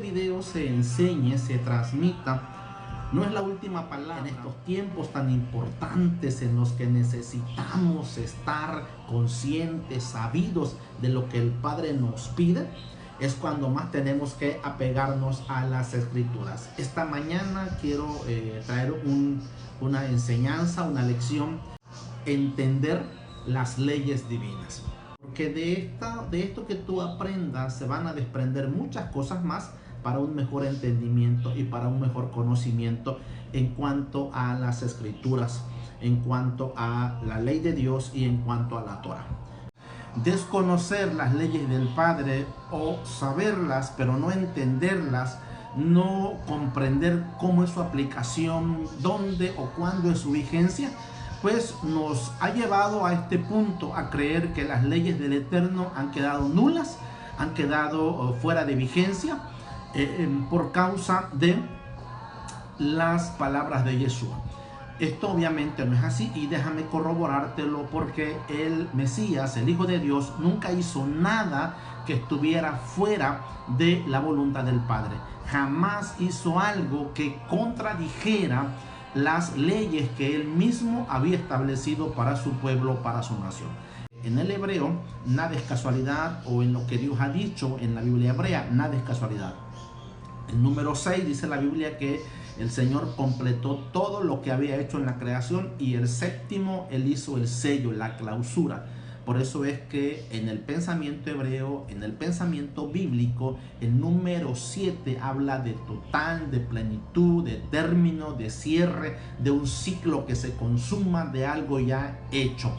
video se enseñe, se transmita, no es la última palabra en estos tiempos tan importantes en los que necesitamos estar conscientes, sabidos de lo que el Padre nos pide. Es cuando más tenemos que apegarnos a las Escrituras. Esta mañana quiero traer una enseñanza, una lección, entender las leyes divinas. Porque de esto que tú aprendas se van a desprender muchas cosas más para un mejor entendimiento y para un mejor conocimiento en cuanto a las Escrituras, en cuanto a la ley de Dios y en cuanto a la Torah. Desconocer las leyes del Padre o saberlas pero no entenderlas, no comprender cómo es su aplicación, dónde o cuándo es su vigencia, pues nos ha llevado a este punto, a creer que las leyes del Eterno han quedado nulas, han quedado fuera de vigencia por causa de las palabras de Yeshua. Esto obviamente no es así, y déjame corroborártelo, porque el Mesías, el Hijo de Dios, nunca hizo nada que estuviera fuera de la voluntad del Padre. Jamás hizo algo que contradijera las leyes que él mismo había establecido para su pueblo, para su nación. En el hebreo, nada es casualidad, o en lo que Dios ha dicho en la Biblia hebrea, nada es casualidad. El número 6 dice la Biblia que el Señor completó todo lo que había hecho en la creación, y el séptimo Él hizo el sello, la clausura. Por eso es que en el pensamiento hebreo, en el pensamiento bíblico, el número 7 habla de total, de plenitud, de término, de cierre, de un ciclo que se consuma, de algo ya hecho.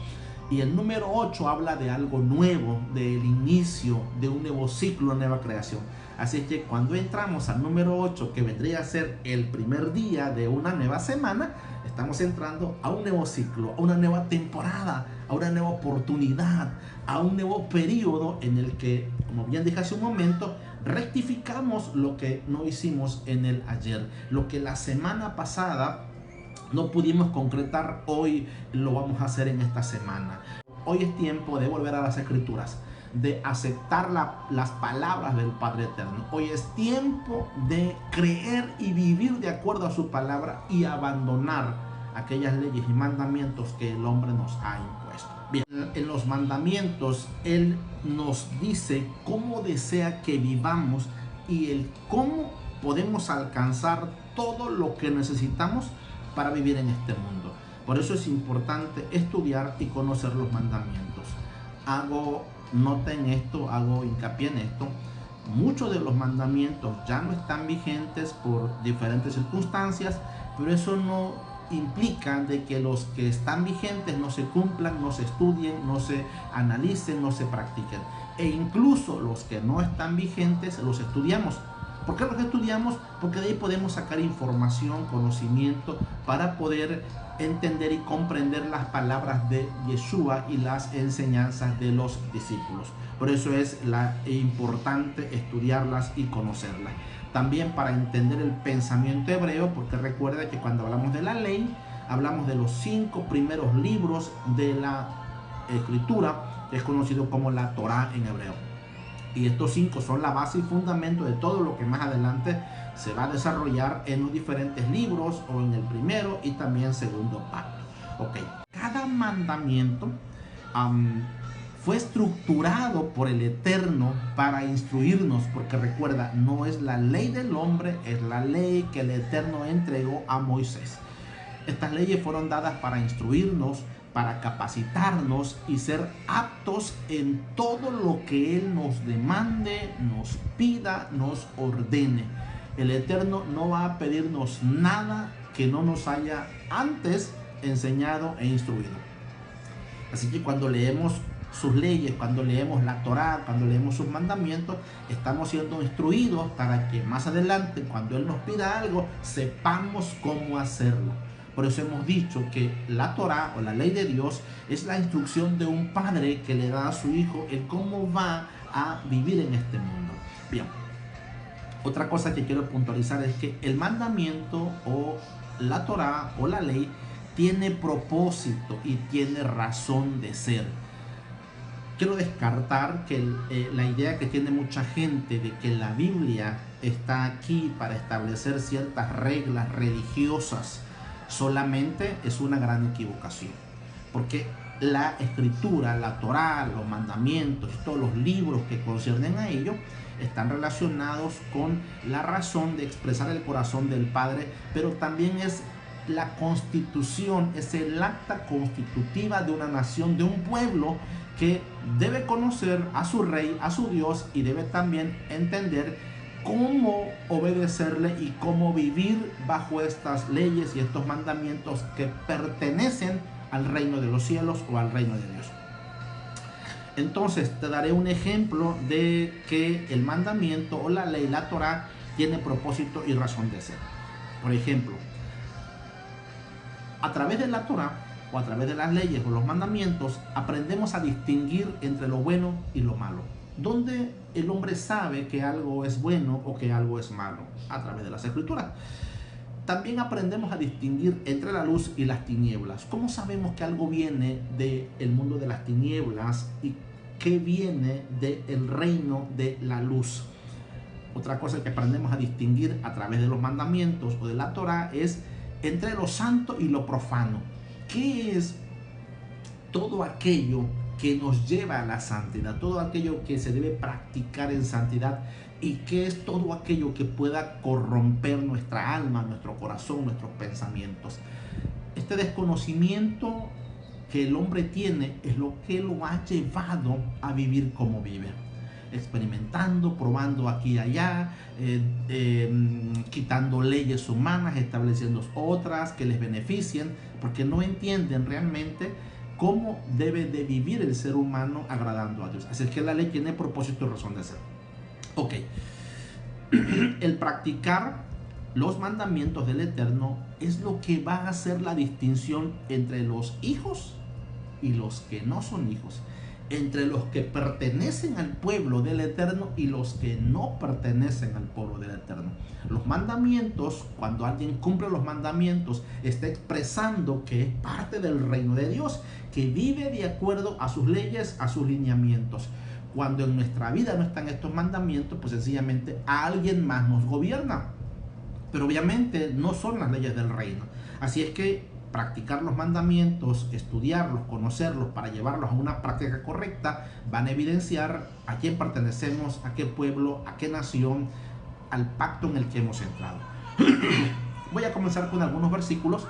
Y el número 8 habla de algo nuevo, del inicio de un nuevo ciclo, una nueva creación. Así es que cuando entramos al número 8, que vendría a ser el primer día de una nueva semana, estamos entrando a un nuevo ciclo, a una nueva temporada, a una nueva oportunidad, a un nuevo periodo en el que, como bien dije hace un momento, rectificamos lo que no hicimos en el ayer. Lo que la semana pasada no pudimos concretar, hoy lo vamos a hacer en esta semana. Hoy es tiempo de volver a las Escrituras, de aceptar las palabras del Padre Eterno. Hoy es tiempo de creer y vivir de acuerdo a su palabra y abandonar aquellas leyes y mandamientos que el hombre nos ha impuesto. Bien, en los mandamientos Él nos dice cómo desea que vivamos y el cómo podemos alcanzar todo lo que necesitamos para vivir en este mundo. Por eso es importante estudiar y conocer los mandamientos. Hago nota en esto, hago hincapié en esto. Muchos de los mandamientos ya no están vigentes por diferentes circunstancias, pero eso no implica de que los que están vigentes no se cumplan, no se estudien, no se analicen, no se practiquen. E incluso los que no están vigentes los estudiamos. ¿Por qué los estudiamos? Porque de ahí podemos sacar información, conocimiento, para poder entender y comprender las palabras de Yeshua y las enseñanzas de los discípulos. Por eso es importante estudiarlas y conocerlas. También para entender el pensamiento hebreo, porque recuerda que cuando hablamos de la ley, hablamos de los 5 primeros libros de la Escritura, que es conocido como la Torah en hebreo. Y estos 5 son la base y fundamento de todo lo que más adelante se va a desarrollar en los diferentes libros, o en el primero y también segundo pacto. Ok, cada mandamiento fue estructurado por el Eterno para instruirnos, porque recuerda, no es la ley del hombre, es la ley que el Eterno entregó a Moisés. Estas leyes fueron dadas para instruirnos, para capacitarnos y ser aptos en todo lo que Él nos demande, nos pida, nos ordene. El Eterno no va a pedirnos nada que no nos haya antes enseñado e instruido. Así que cuando leemos sus leyes, cuando leemos la Torá, cuando leemos sus mandamientos, estamos siendo instruidos para que más adelante, cuando Él nos pida algo, sepamos cómo hacerlo. Por eso hemos dicho que la Torá o la ley de Dios es la instrucción de un padre que le da a su hijo el cómo va a vivir en este mundo. Bien, otra cosa que quiero puntualizar es que el mandamiento o la Torá o la ley tiene propósito y tiene razón de ser. quiero descartar que la idea que tiene mucha gente de que la Biblia está aquí para establecer ciertas reglas religiosas solamente es una gran equivocación, porque la escritura, la Torá, los mandamientos, todos los libros que conciernen a ello están relacionados con la razón de expresar el corazón del Padre, pero también es la constitución, es el acta constitutiva de una nación, de un pueblo que debe conocer a su rey, a su Dios, y debe también entender cómo obedecerle y cómo vivir bajo estas leyes y estos mandamientos que pertenecen al reino de los cielos o al reino de Dios. Entonces te daré un ejemplo de que el mandamiento o la ley, la Torá, tiene propósito y razón de ser. Por ejemplo, a través de la Torá o a través de las leyes o los mandamientos aprendemos a distinguir entre lo bueno y lo malo. ¿Dónde el hombre sabe que algo es bueno o que algo es malo? A través de las escrituras. También aprendemos a distinguir entre la luz y las tinieblas. ¿Cómo sabemos que algo viene del mundo de las tinieblas y qué viene del reino de la luz? Otra cosa que aprendemos a distinguir a través de los mandamientos o de la Torá es entre lo santo y lo profano. ¿Qué es todo aquello que nos lleva a la santidad? Todo aquello que se debe practicar en santidad. ¿Y qué es todo aquello que pueda corromper nuestra alma, nuestro corazón, nuestros pensamientos? Este desconocimiento que el hombre tiene es lo que lo ha llevado a vivir como vive. Experimentando, probando aquí y allá, quitando leyes humanas, estableciendo otras que les beneficien, porque no entienden realmente cómo debe de vivir el ser humano agradando a Dios. Así es que la ley tiene propósito y razón de ser. Ok, el practicar los mandamientos del Eterno es lo que va a hacer la distinción entre los hijos y los que no son hijos, entre los que pertenecen al pueblo del Eterno y los que no pertenecen al pueblo del Eterno. Los mandamientos, cuando alguien cumple los mandamientos, está expresando que es parte del reino de Dios, que vive de acuerdo a sus leyes, a sus lineamientos. Cuando en nuestra vida no están estos mandamientos, pues sencillamente alguien más nos gobierna. Pero obviamente no son las leyes del reino. Así es que practicar los mandamientos, estudiarlos, conocerlos para llevarlos a una práctica correcta, van a evidenciar a quién pertenecemos, a qué pueblo, a qué nación, al pacto en el que hemos entrado. Voy a comenzar con algunos versículos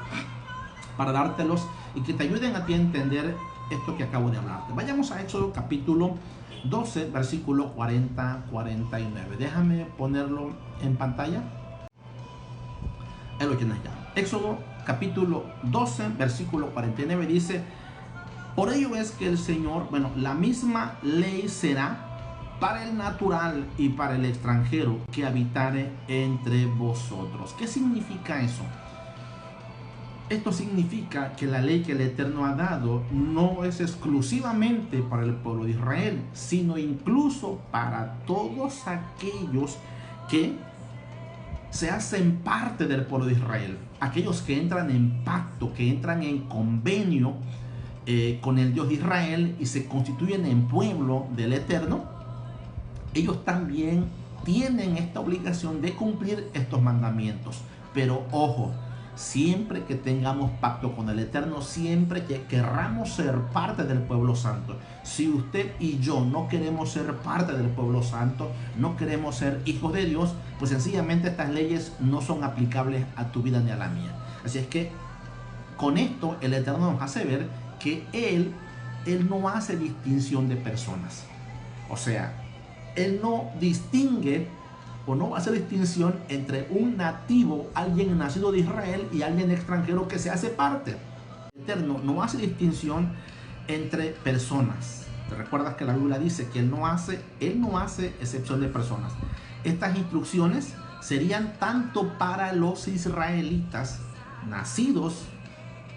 para dártelos y que te ayuden a ti a entender esto que acabo de hablarte. Vayamos a Éxodo capítulo 12, versículo 40-49. Déjame ponerlo en pantalla. Ahí lo tienes ya. Éxodo capítulo 12, versículo 49 dice: por ello es que el Señor, la misma ley será para el natural y para el extranjero que habitare entre vosotros. ¿Qué significa eso? Esto significa que la ley que el Eterno ha dado no es exclusivamente para el pueblo de Israel, sino incluso para todos aquellos que se hacen parte del pueblo de Israel, aquellos que entran en pacto, que entran en convenio con el Dios de Israel y se constituyen en pueblo del Eterno. Ellos también tienen esta obligación de cumplir estos mandamientos. Pero ojo, siempre que tengamos pacto con el Eterno, siempre que querramos ser parte del pueblo santo. Si usted y yo no queremos ser parte del pueblo santo, no queremos ser hijos de Dios, pues sencillamente estas leyes no son aplicables a tu vida ni a la mía. Así es que con esto el Eterno nos hace ver que Él no hace distinción de personas. O sea, Él no distingue o no hace distinción entre un nativo, alguien nacido de Israel, y alguien extranjero que se hace parte. El Eterno no hace distinción entre personas. ¿Te recuerdas que la Biblia dice que Él no hace excepción de personas? Estas instrucciones serían tanto para los israelitas nacidos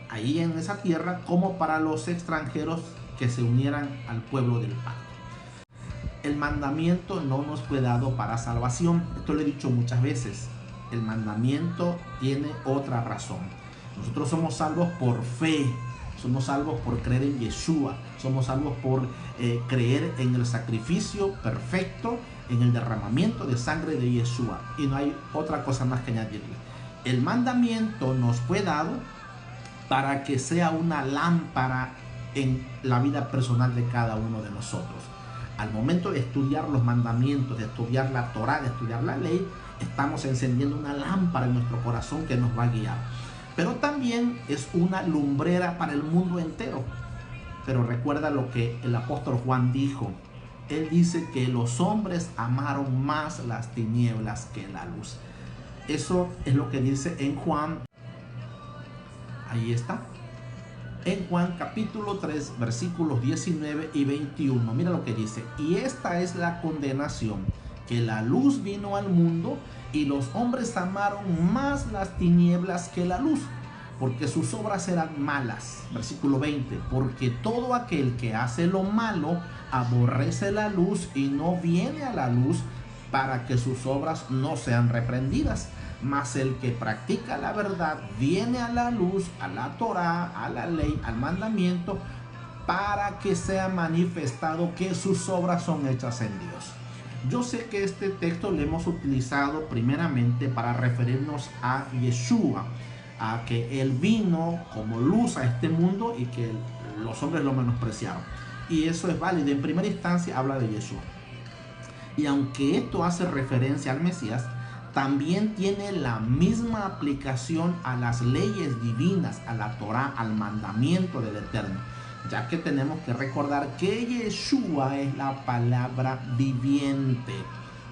ahí en esa tierra, como para los extranjeros que se unieran al pueblo del pacto. El mandamiento no nos fue dado para salvación. Esto lo he dicho muchas veces. El mandamiento tiene otra razón. Nosotros somos salvos por fe, Somos salvos por creer en Yeshua. Somos salvos por creer en el sacrificio perfecto, en el derramamiento de sangre de Yeshua. Y no hay otra cosa más que añadirle. El mandamiento nos fue dado para que sea una lámpara en la vida personal de cada uno de nosotros. Al momento de estudiar los mandamientos, de estudiar la Torá, de estudiar la ley, estamos encendiendo una lámpara en nuestro corazón que nos va a guiar. Pero también es una lumbrera para el mundo entero. Pero recuerda lo que el apóstol Juan dijo. Él dice que los hombres amaron más las tinieblas que la luz. Eso es lo que dice en Juan. Ahí está. En Juan capítulo 3, versículos 19 y 21. Mira lo que dice. Y esta es la condenación, que la luz vino al mundo y los hombres amaron más las tinieblas que la luz, porque sus obras eran malas. Versículo 20. Porque todo aquel que hace lo malo aborrece la luz y no viene a la luz para que sus obras no sean reprendidas. Mas el que practica la verdad viene a la luz, a la Torá, a la ley, al mandamiento, para que sea manifestado que sus obras son hechas en Dios. Yo sé que este texto lo hemos utilizado primeramente para referirnos a Yeshua, a que Él vino como luz a este mundo y que los hombres lo menospreciaron. Y eso es válido. En primera instancia habla de Yeshua. Y aunque esto hace referencia al Mesías, también tiene la misma aplicación a las leyes divinas, a la Torá, al mandamiento del Eterno, ya que tenemos que recordar que Yeshua es la palabra viviente,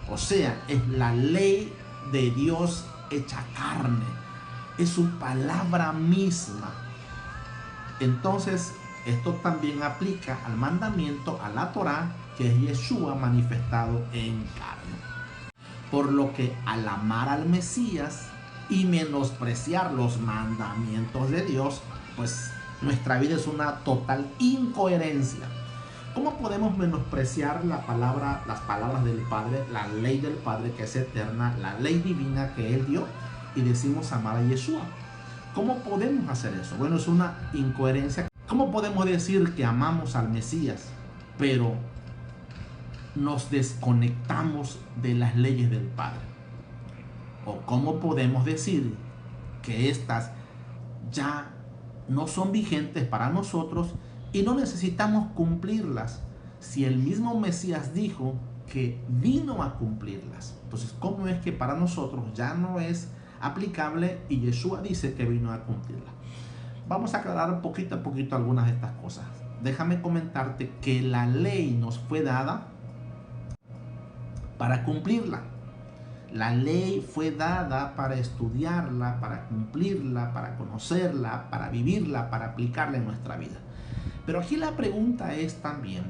o sea, es la ley de Dios hecha carne, es su palabra misma. Entonces, esto también aplica al mandamiento, a la Torá, que es Yeshua manifestado en carne. Por lo que al amar al Mesías y menospreciar los mandamientos de Dios, pues nuestra vida es una total incoherencia. ¿Cómo podemos menospreciar las palabras del Padre, la ley del Padre que es eterna, la ley divina que Él dio, y decimos amar a Yeshua? ¿Cómo podemos hacer eso? Bueno, es una incoherencia. ¿Cómo podemos decir que amamos al Mesías, pero nos desconectamos de las leyes del Padre? ¿O cómo podemos decir que estas ya no son vigentes para nosotros y no necesitamos cumplirlas, si el mismo Mesías dijo que vino a cumplirlas? Entonces, ¿cómo es que para nosotros ya no es aplicable y Yeshua dice que vino a cumplirla? Vamos a aclarar poquito a poquito algunas de estas cosas. Déjame comentarte que la ley nos fue dada para cumplirla. La ley fue dada para estudiarla, para cumplirla, para conocerla, para vivirla, para aplicarla en nuestra vida. Pero aquí la pregunta es también,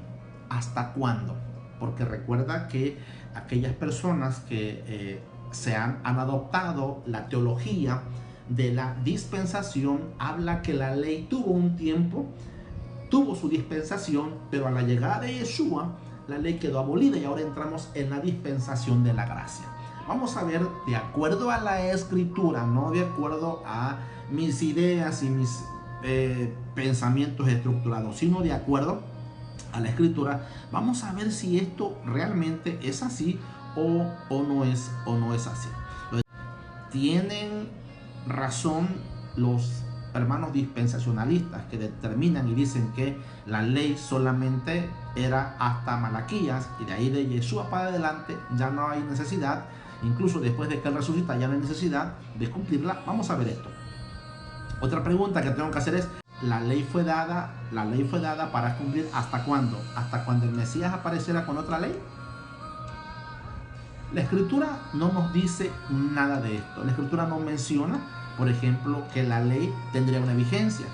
¿hasta cuándo? Porque recuerda que aquellas personas que se han adoptado la teología de la dispensación, habla que la ley tuvo un tiempo, tuvo su dispensación, pero a la llegada de Yeshua, la ley quedó abolida y ahora entramos en la dispensación de la gracia. Vamos a ver de acuerdo a la escritura, no de acuerdo a mis ideas y mis pensamientos estructurados, sino de acuerdo a la escritura. Vamos a ver si esto realmente es así o no es así. Tienen razón los hermanos dispensacionalistas que determinan y dicen que la ley solamente era hasta Malaquías y de ahí de Yeshua para adelante ya no hay necesidad, incluso después de que Él resucita ya no hay necesidad de cumplirla. Vamos a ver esto. Otra pregunta que tengo que hacer es, la ley fue dada para cumplir ¿hasta cuándo? ¿Hasta cuando el Mesías apareciera con otra ley? La escritura no nos dice nada de esto. La escritura no menciona, por ejemplo, que la ley tendría una vigencia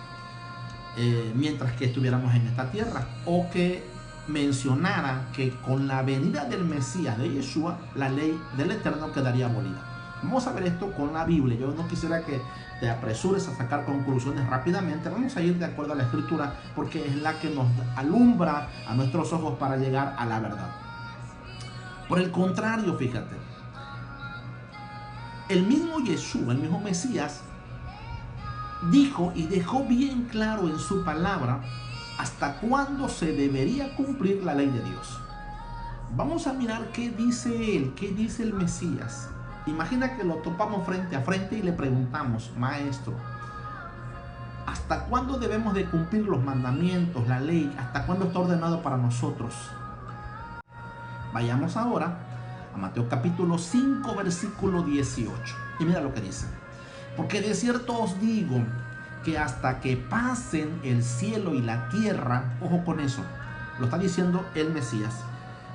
mientras que estuviéramos en esta tierra, o que mencionara que con la venida del Mesías, de Yeshua, la ley del Eterno quedaría abolida. Vamos a ver esto con la Biblia. Yo no quisiera que te apresures a sacar conclusiones rápidamente. Vamos a ir de acuerdo a la escritura, porque es la que nos alumbra a nuestros ojos para llegar a la verdad. Por el contrario, fíjate, el mismo Yeshua, el mismo Mesías, dijo y dejó bien claro en su palabra hasta cuándo se debería cumplir la ley de Dios. Vamos a mirar qué dice él, qué dice el Mesías. Imagina que lo topamos frente a frente y le preguntamos: maestro, ¿hasta cuándo debemos de cumplir los mandamientos, la ley? ¿Hasta cuándo está ordenado para nosotros? Vayamos ahora a Mateo capítulo 5, versículo 18. Y mira lo que dice: porque de cierto os digo que hasta que pasen el cielo y la tierra, ojo con eso, lo está diciendo el Mesías,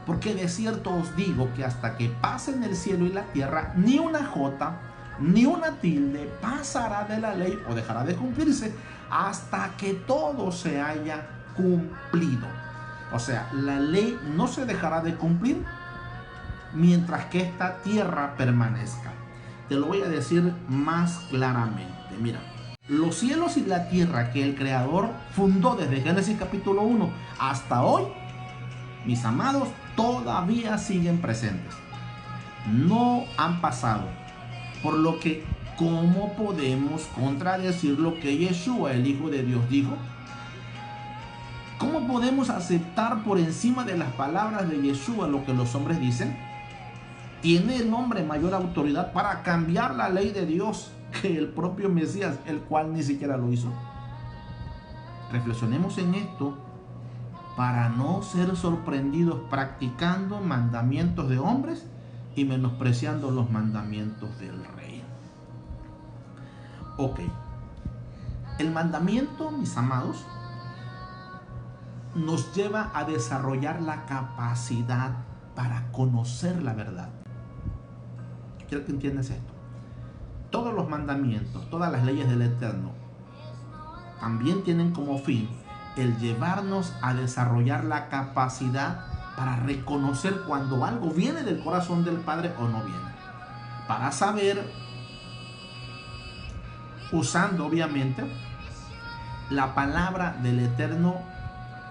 porque de cierto os digo que hasta que pasen el cielo y la tierra, ni una jota, ni una tilde pasará de la ley o dejará de cumplirse hasta que todo se haya cumplido. O sea, la ley no se dejará de cumplir mientras que esta tierra permanezca. Te lo voy a decir más claramente. Mira, los cielos y la tierra que el Creador fundó desde Génesis capítulo 1 hasta hoy, mis amados, todavía siguen presentes. No han pasado. Por lo que, ¿cómo podemos contradecir lo que Yeshua, el Hijo de Dios, dijo? ¿Cómo podemos aceptar por encima de las palabras de Yeshua lo que los hombres dicen? ¿Tiene el hombre mayor autoridad para cambiar la ley de Dios que el propio Mesías, el cual ni siquiera lo hizo? Reflexionemos en esto para no ser sorprendidos practicando mandamientos de hombres y menospreciando los mandamientos del Rey. Ok, el mandamiento, mis amados, nos lleva a desarrollar la capacidad para conocer la verdad. Quiero que entiendas esto. Todos los mandamientos, todas las leyes del Eterno también tienen como fin el llevarnos a desarrollar la capacidad para reconocer cuando algo viene del corazón del Padre o no viene. Para saber, usando obviamente la palabra del Eterno,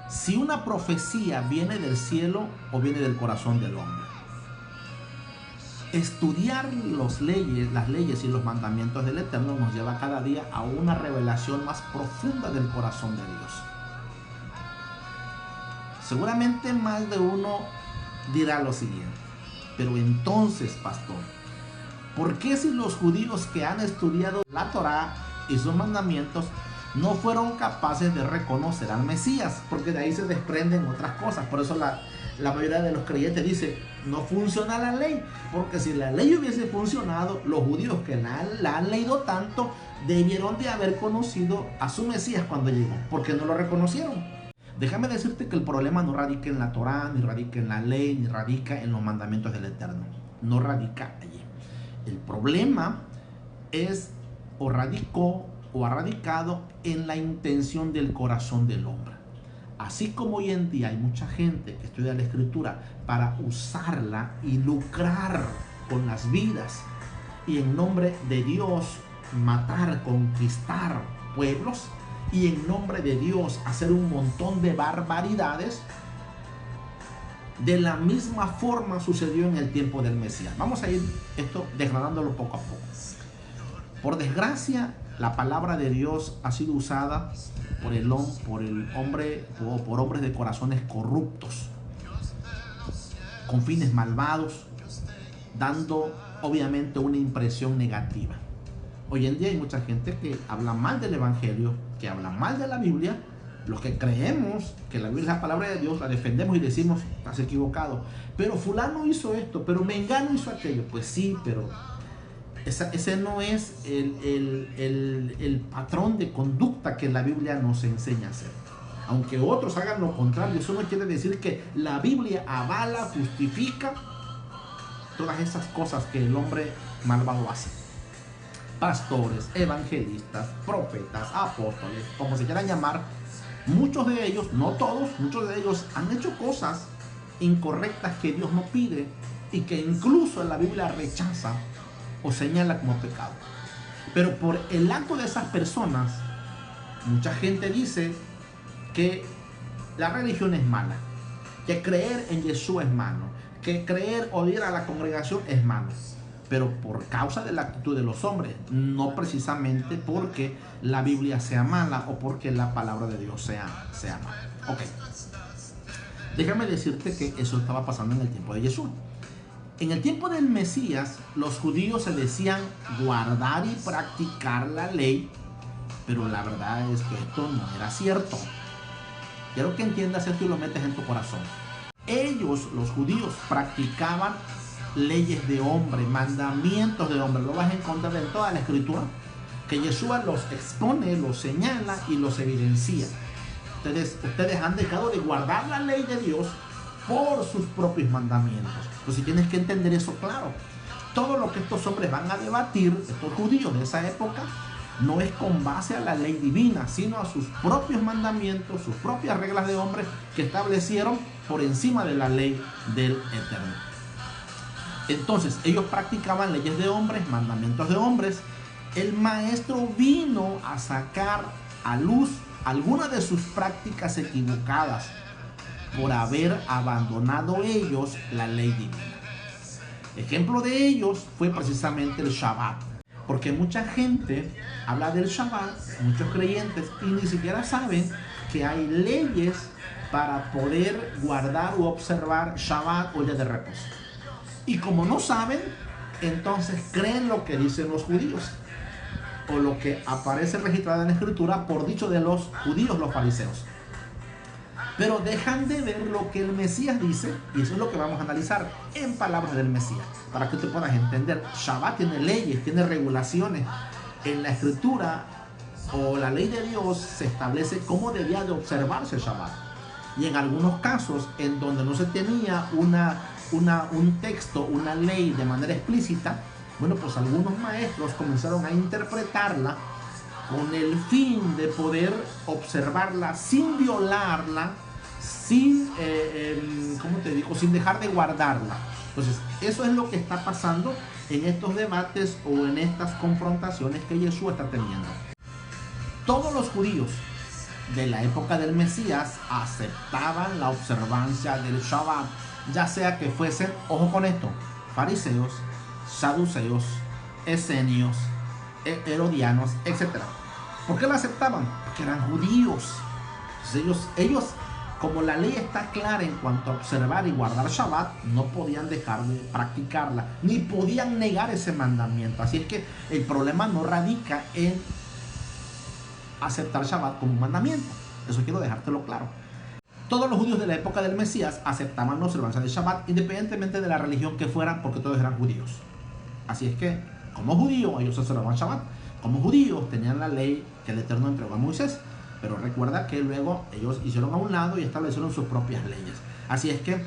si una profecía viene del cielo o viene del corazón del hombre. Estudiar las leyes y los mandamientos del Eterno nos lleva cada día a una revelación más profunda del corazón de Dios. Seguramente más de uno dirá lo siguiente: pero entonces, pastor, ¿por qué si los judíos que han estudiado la Torá y sus mandamientos no fueron capaces de reconocer al Mesías? Porque de ahí se desprenden otras cosas. Por eso la mayoría de los creyentes dice: no funciona la ley, porque si la ley hubiese funcionado, los judíos que la han leído tanto debieron de haber conocido a su Mesías cuando llegó. ¿Por qué no lo reconocieron? Déjame decirte que el problema no radica en la Torá, ni radica en la ley, ni radica en los mandamientos del Eterno. No radica allí. El problema es o radicó o ha radicado en la intención del corazón del hombre. Así como hoy en día hay mucha gente que estudia la Escritura para usarla y lucrar con las vidas y en nombre de Dios matar, conquistar pueblos, y en nombre de Dios hacer un montón de barbaridades, de la misma forma sucedió en el tiempo del Mesías. Vamos a ir esto desgranándolo poco a poco. Por desgracia, la palabra de Dios ha sido usada por hombres de corazones corruptos, con fines malvados, dando obviamente una impresión negativa. Hoy en día hay mucha gente que habla mal del Evangelio, que habla mal de la Biblia. Los que creemos que la Biblia es la palabra de Dios, la defendemos y decimos: estás equivocado. Pero fulano hizo esto, pero mengano hizo aquello. Pues sí, pero ese no es el patrón de conducta que la Biblia nos enseña a hacer. Aunque otros hagan lo contrario, eso no quiere decir que la Biblia avala, justifica todas esas cosas que el hombre malvado hace. Pastores, evangelistas, profetas, apóstoles, como se quieran llamar, muchos de ellos, no todos, muchos de ellos han hecho cosas incorrectas que Dios no pide y que incluso en la Biblia rechaza o señala como pecado. Pero por el acto de esas personas, mucha gente dice que la religión es mala, que creer en Yeshua es malo, que creer o ir a la congregación es malo. pero por causa de la actitud de los hombres, no precisamente porque la Biblia sea mala o porque la palabra de Dios sea mala. Ok, déjame decirte que eso estaba pasando en el tiempo de Jesús. En el tiempo del Mesías, los judíos se decían guardar y practicar la ley, pero la verdad es que esto no era cierto. Quiero que entiendas esto y lo metes en tu corazón. Ellos, los judíos, practicaban leyes de hombre, mandamientos de hombre. Lo vas a encontrar en toda la escritura, que Yeshua los expone, los señala y los evidencia. Ustedes han dejado de guardar la ley de Dios por sus propios mandamientos. Entonces tienes que entender eso claro. Todo lo que estos hombres van a debatir, estos judíos de esa época, no es con base a la ley divina, sino a sus propios mandamientos, sus propias reglas de hombre que establecieron por encima de la ley del Eterno. Entonces, ellos practicaban leyes de hombres, mandamientos de hombres. El maestro vino a sacar a luz algunas de sus prácticas equivocadas por haber abandonado ellos la ley divina. Ejemplo de ellos fue precisamente el Shabbat. Porque mucha gente habla del Shabbat, muchos creyentes, y ni siquiera saben que hay leyes para poder guardar o observar Shabbat o día de reposo. Y como no saben, entonces creen lo que dicen los judíos, o lo que aparece registrado en la escritura por dicho de los judíos, los fariseos. Pero dejan de ver lo que el Mesías dice, y eso es lo que vamos a analizar en palabras del Mesías, para que tú puedas entender. Shabbat tiene leyes, tiene regulaciones. En la escritura o la ley de Dios se establece cómo debía de observarse el Shabbat. Y en algunos casos en donde no se tenía un texto, una ley de manera explícita, bueno, pues algunos maestros comenzaron a interpretarla con el fin de poder observarla sin violarla, sin dejar de guardarla. Entonces, eso es lo que está pasando en estos debates o en estas confrontaciones que Jesús está teniendo. Todos los judíos de la época del Mesías aceptaban la observancia del Shabbat, ya sea que fuesen, ojo con esto, fariseos, saduceos, esenios, herodianos, etc. ¿Por qué lo aceptaban? Porque eran judíos. Entonces ellos, como la ley está clara en cuanto a observar y guardar Shabbat, no podían dejar de practicarla, ni podían negar ese mandamiento. Así es que el problema no radica en aceptar Shabbat como un mandamiento. Eso quiero dejártelo claro. Todos los judíos de la época del Mesías aceptaban la observancia del Shabbat, independientemente de la religión que fueran, porque todos eran judíos. Así es que, como judíos, ellos observaban Shabbat. Como judíos, tenían la ley que el Eterno entregó a Moisés. Pero recuerda que luego ellos hicieron a un lado y establecieron sus propias leyes. Así es que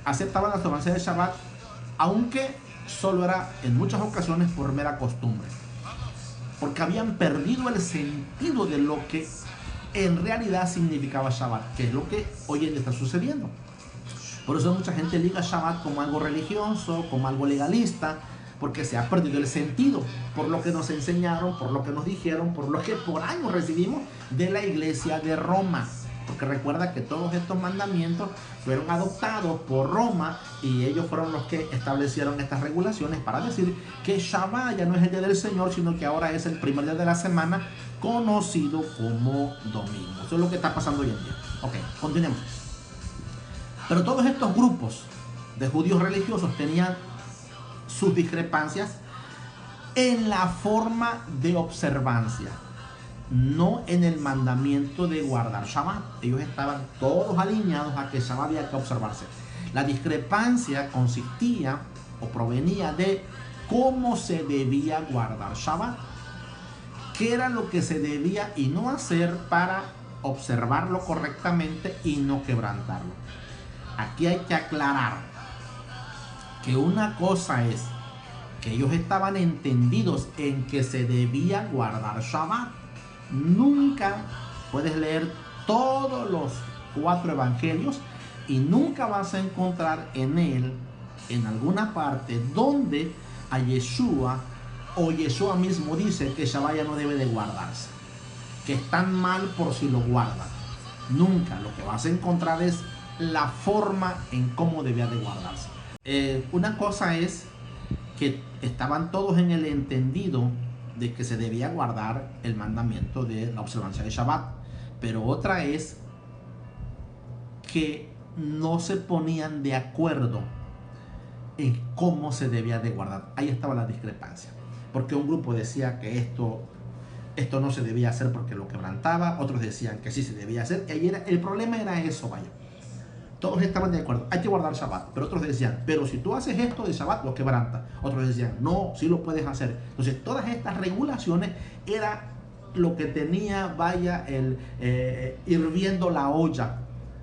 aceptaban la observancia del Shabbat, aunque solo era en muchas ocasiones por mera costumbre. Porque habían perdido el sentido de lo que en realidad significaba Shabbat, que es lo que hoy en día está sucediendo. Por eso mucha gente liga Shabbat como algo religioso, como algo legalista, porque se ha perdido el sentido por lo que nos enseñaron, por lo que nos dijeron, por lo que por años recibimos de la iglesia de Roma. Porque recuerda que todos estos mandamientos fueron adoptados por Roma y ellos fueron los que establecieron estas regulaciones para decir que Shabbat ya no es el día del Señor, sino que ahora es el primer día de la semana, conocido como domingo. Eso es lo que está pasando hoy en día. Ok, continuemos. Pero todos estos grupos de judíos religiosos tenían sus discrepancias en la forma de observancia, no en el mandamiento de guardar Shabbat. Ellos estaban todos alineados a que Shabbat había que observarse. La discrepancia consistía o provenía de cómo se debía guardar Shabbat, qué era lo que se debía y no hacer para observarlo correctamente y no quebrantarlo. Aquí hay que aclarar que una cosa es que ellos estaban entendidos en que se debía guardar Shabbat. Nunca puedes leer todos los 4 evangelios y nunca vas a encontrar en él, en alguna parte, donde a Yeshua o Yeshua mismo dice que Shabbat ya no debe de guardarse, que están mal por si lo guardan. Nunca. Lo que vas a encontrar es la forma en cómo debía de guardarse. Una cosa es que estaban todos en el entendido de que se debía guardar el mandamiento de la observancia de Shabbat, pero otra es que no se ponían de acuerdo en cómo se debía de guardar. Ahí estaba la discrepancia, porque un grupo decía que esto no se debía hacer porque lo quebrantaba, otros decían que sí se debía hacer, y el problema era eso, vaya. Todos estaban de acuerdo, hay que guardar Shabbat, pero otros decían, pero si tú haces esto de Shabbat, lo quebranta. Otros decían, no, sí lo puedes hacer. Entonces, todas estas regulaciones era lo que tenía, vaya, hirviendo la olla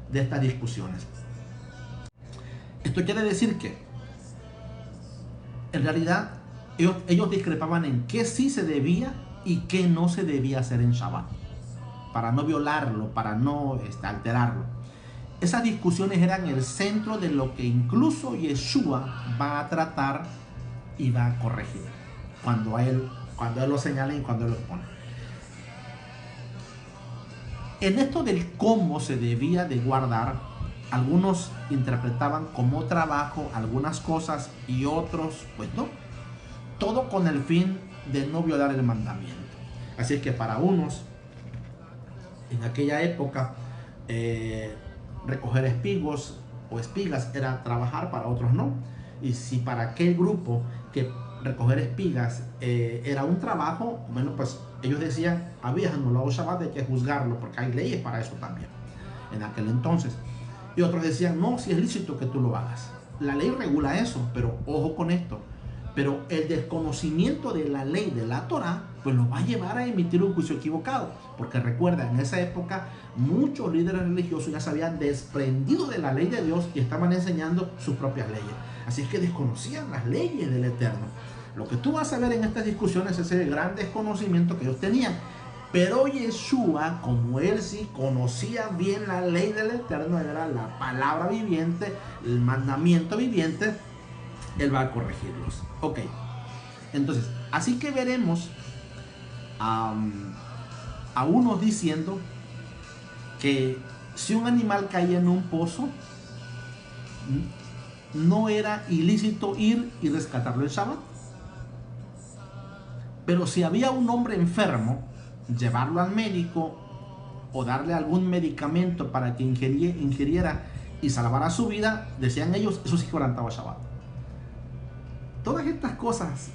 de estas discusiones. Esto quiere decir que, en realidad, ellos discrepaban en qué sí se debía y qué no se debía hacer en Shabbat, para no violarlo, para no alterarlo. Esas discusiones eran el centro de lo que incluso Yeshua va a tratar y va a corregir cuando él lo señala y cuando él lo expone. En esto del cómo se debía de guardar, algunos interpretaban como trabajo algunas cosas y otros pues no. Todo con el fin de no violar el mandamiento. Así es que para unos, en aquella época, recoger espigos o espigas era trabajar, para otros no. Y si para aquel grupo que recoger espigas era un trabajo, bueno, pues ellos decían, habías anulado Shabbat, hay que juzgarlo, porque hay leyes para eso también en aquel entonces. Y otros decían, no, si es lícito que tú lo hagas. La ley regula eso, pero ojo con esto. Pero el desconocimiento de la ley de la Torah, pues los va a llevar a emitir un juicio equivocado. Porque recuerda, en esa época muchos líderes religiosos ya se habían desprendido de la ley de Dios y estaban enseñando sus propias leyes. Así es que desconocían las leyes del Eterno. Lo que tú vas a ver en estas discusiones es el gran desconocimiento que ellos tenían. Pero Yeshua, como él sí conocía bien la ley del Eterno, era la palabra viviente, el mandamiento viviente, él va a corregirlos. Ok, entonces, así que veremos a unos diciendo que si un animal caía en un pozo, no era ilícito ir y rescatarlo el Shabbat. Pero si había un hombre enfermo, llevarlo al médico o darle algún medicamento para que ingiriera y salvara su vida, decían ellos, eso sí quebrantaba Shabbat. Todas estas cosas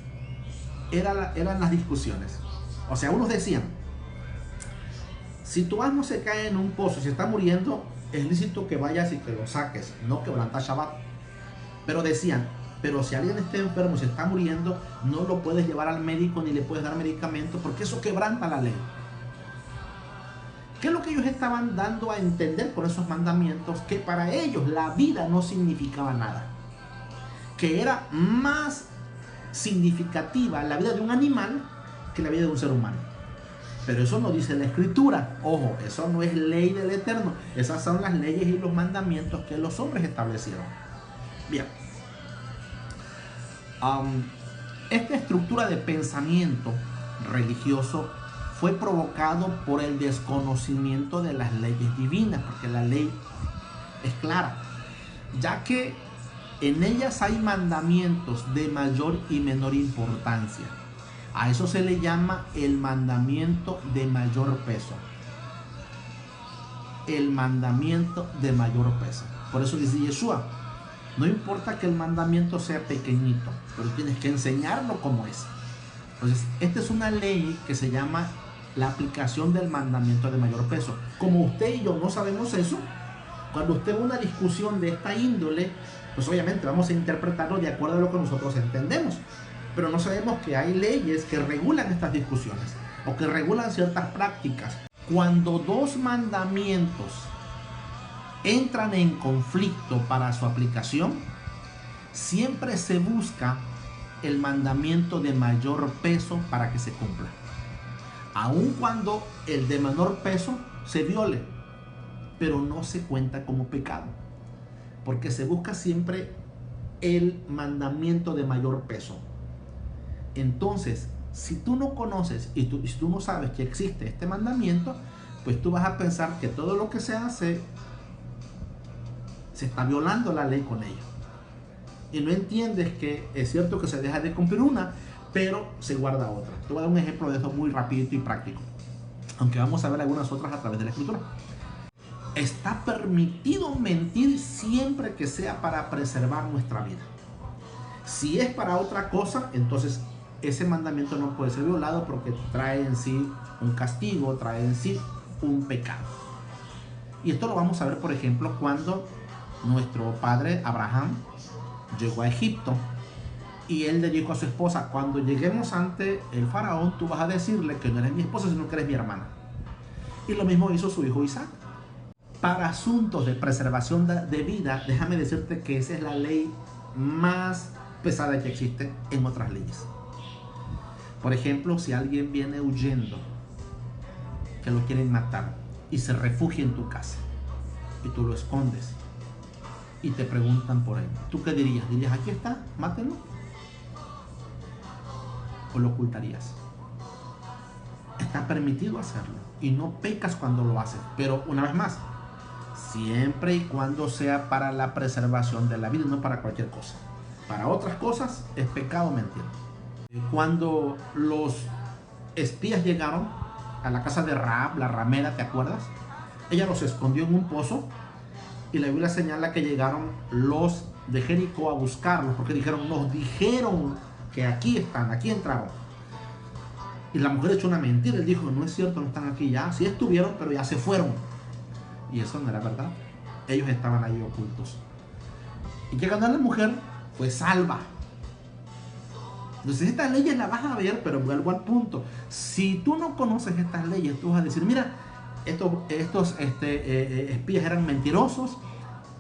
eran las discusiones. O sea, unos decían, si tu asno se cae en un pozo y se está muriendo, es lícito que vayas y que lo saques, no quebranta Shabbat. Pero decían, pero si alguien está enfermo y se está muriendo, no lo puedes llevar al médico ni le puedes dar medicamento porque eso quebranta la ley. ¿Qué es lo que ellos estaban dando a entender con esos mandamientos? Que para ellos la vida no significaba nada. Que era más significativa la vida de un animal que la vida de un ser humano. Pero eso no dice la Escritura. Ojo, eso no es ley del Eterno. Esas son las leyes y los mandamientos que los hombres establecieron. Bien. Esta estructura de pensamiento religioso fue provocado por el desconocimiento de las leyes divinas, porque la ley es clara, ya que en ellas hay mandamientos de mayor y menor importancia. A eso se le llama el mandamiento de mayor peso. El mandamiento de mayor peso. Por eso dice Yeshua, no importa que el mandamiento sea pequeñito, pero tienes que enseñarlo como es. Entonces, esta es una ley que se llama la aplicación del mandamiento de mayor peso. Como usted y yo no sabemos eso, cuando usted ve una discusión de esta índole, pues obviamente vamos a interpretarlo de acuerdo a lo que nosotros entendemos. Pero no sabemos que hay leyes que regulan estas discusiones o que regulan ciertas prácticas. Cuando dos mandamientos entran en conflicto para su aplicación, siempre se busca el mandamiento de mayor peso para que se cumpla, aun cuando el de menor peso se viole, pero no se cuenta como pecado, porque se busca siempre el mandamiento de mayor peso. Entonces, si tú no conoces y si tú no sabes que existe este mandamiento, pues tú vas a pensar que todo lo que se hace se está violando la ley con ello. y no entiendes que es cierto que se deja de cumplir una, pero se guarda otra. Te voy a dar un ejemplo de eso muy rapidito y práctico, aunque vamos a ver algunas otras a través de la escritura. Está permitido mentir siempre que sea para preservar nuestra vida. Si es para otra cosa, entonces ese mandamiento no puede ser violado porque trae en sí un castigo, trae en sí un pecado. Y esto lo vamos a ver, por ejemplo, cuando nuestro padre Abraham llegó a Egipto y él le dijo a su esposa: cuando lleguemos ante el faraón, tú vas a decirle que no eres mi esposa, sino que eres mi hermana. Y lo mismo hizo su hijo Isaac. Para asuntos de preservación de vida, déjame decirte que esa es la ley más pesada que existe en otras leyes. Por ejemplo, si alguien viene huyendo, que lo quieren matar, y se refugia en tu casa, y tú lo escondes, y te preguntan por él, ¿tú qué dirías? ¿Dirías, aquí está, mátenlo? ¿O lo ocultarías? Está permitido hacerlo, y no pecas cuando lo haces, pero una vez más, siempre y cuando sea para la preservación de la vida, no para cualquier cosa. Para otras cosas es pecado mentir. Cuando los espías llegaron a la casa de Rahab, la ramera, ¿te acuerdas? Ella los escondió en un pozo, y la Biblia señala que llegaron los de Jericó a buscarlos, porque nos dijeron que aquí están, aquí entraron. Y la mujer echó una mentira. Él dijo, no es cierto, no están aquí ya. Sí estuvieron, pero ya se fueron. Y eso no era verdad. Ellos estaban ahí ocultos. Y que cuando la mujer fue salva. Entonces estas leyes las vas a ver, pero vuelvo al punto. Si tú no conoces estas leyes, tú vas a decir, mira, estos espías eran mentirosos.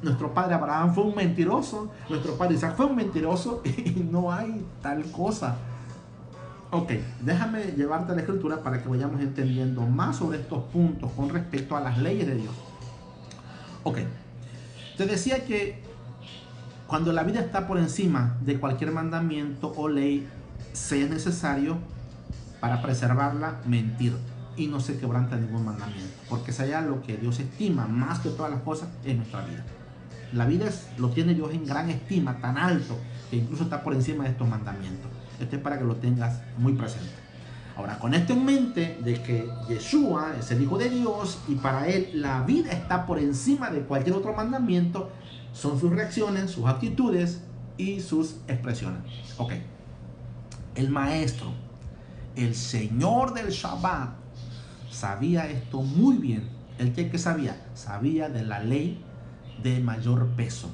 Nuestro padre Abraham fue un mentiroso. Nuestro padre Isaac fue un mentiroso. Y no hay tal cosa. Ok, déjame llevarte a la escritura para que vayamos entendiendo más sobre estos puntos con respecto a las leyes de Dios. Ok, te decía que cuando la vida está por encima de cualquier mandamiento o ley, sea necesario para preservarla mentir, y no se quebranta ningún mandamiento, porque es allá lo que Dios estima más que todas las cosas en nuestra vida. La vida lo tiene Dios en gran estima, tan alto, que incluso está por encima de estos mandamientos. Esto es para que lo tengas muy presente. Ahora, con esto en mente, de que Yeshua es el Hijo de Dios y para Él la vida está por encima de cualquier otro mandamiento, son sus reacciones, sus actitudes y sus expresiones. Ok. El maestro, el Señor del Shabbat, sabía esto muy bien. ¿El qué sabía? Sabía de la ley de mayor peso.